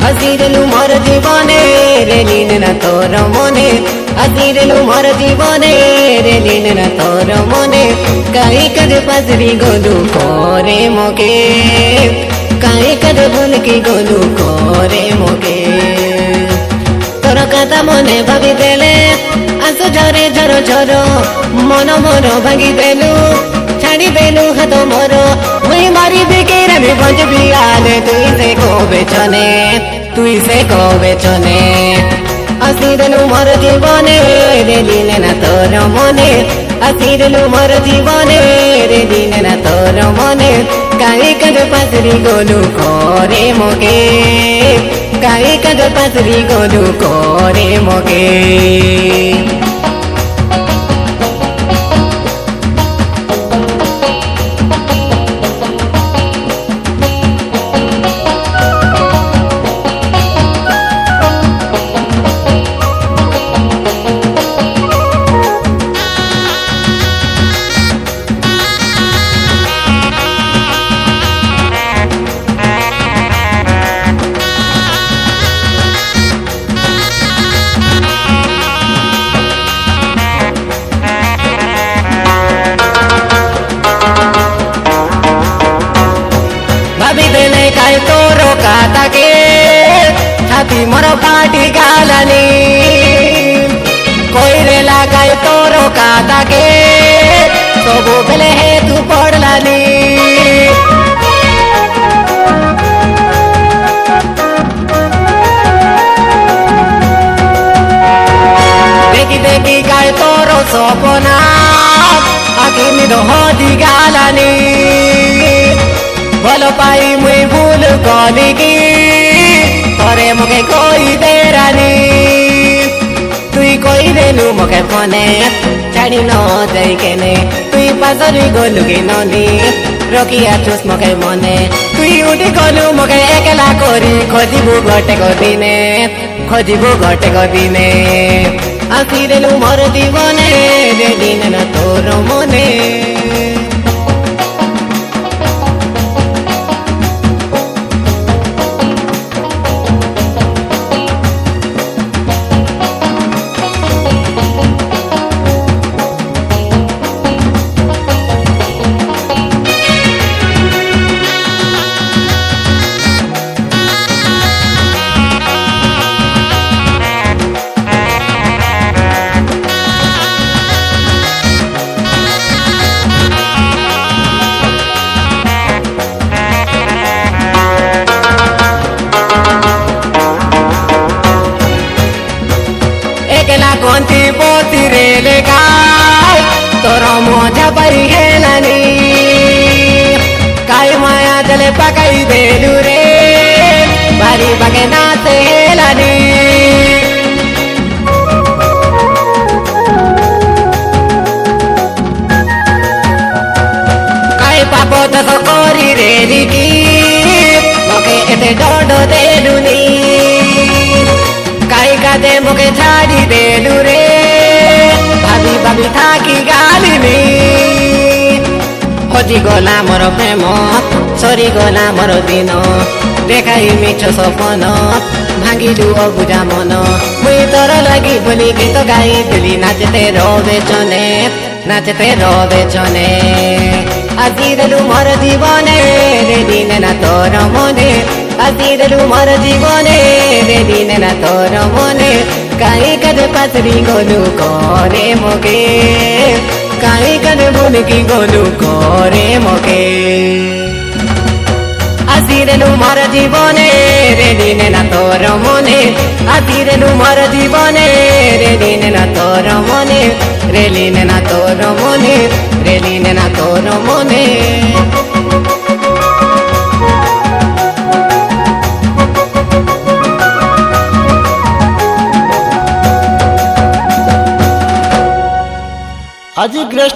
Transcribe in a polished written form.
हसीरेलु मोर जीवने रे लीन न तोर मने हसीरेलु मोर जीवने रे लीन न तोर मने काई कद पसरी गोलू कोरे मोके काई कद भूल की गोलू कोरे मोके तोर कथा मने भाभी देले आंसू झरे झरो झरो मन मोर भांगी देलु छाड़ी देलु हाथ मोर मुई मारी बिकेरा में भंज बियाले तुई से को बेचने हसीरेलु मोर जीवने रे लीन न तोर मने हसीरेलु मोर जीवने रे लीन न तोर मने काई कद पसरी गोलू कोरे मोके काई कद पसरी गोलू कोरे मोके काई तोरो काता के छाती मोर फाटी गालानी कोई रेला काई तोरो काता के सबो बेले हे तू पड़लानी देखी देखी काई तोरो सपना आखिर निदो होदी गालानी भलो पाई मुई भूल कली की तोरे मोके कोई देरानी तुई कोई देलु मोके फोने छाड़ी न जाई केने तुई पासरी गोलु की ननी रखिया चुस मोके मने तुई उठी गोलु मोके एकला कोरी खोजिबु गटे को दिने हसीरेलु मोर जीवने रे लीन न तोर मने कोंती पोती रे ले गाय तोर मोजा परी हेलानी काई माया जले पकाई देलु रे बारी बगे नाते हेलानी काई पापो तो कोरी रे लिकी मोके एते डोडो देलुनी काई कादे मोके छाड़ी देलु रे भाभी भाभी थाकी गालिनी खोजी गला मोर प्रेम सरी गला मोर दिन देखाई मिठो सपन भांगिलु अबुझा मन मुई तोर लागि बोली गीत गाई दिली नाचते रोबेचने हसीरेलु मोर जीवने रे लीन न तोर मने हसीरेलु मोर जीवने रे लीन न तोर मने काई कद पसरी गोलु कोरे मोके काई कद भूल की गोलु कोरे मोके আসিরেলু মার জীবনে রে দিন না তোর মনে আসিরেলু মার জীবনে রে দিন না তোর মনে রেলিন না তোর মনে রেলিন না তোর মনে আজি গ্রেস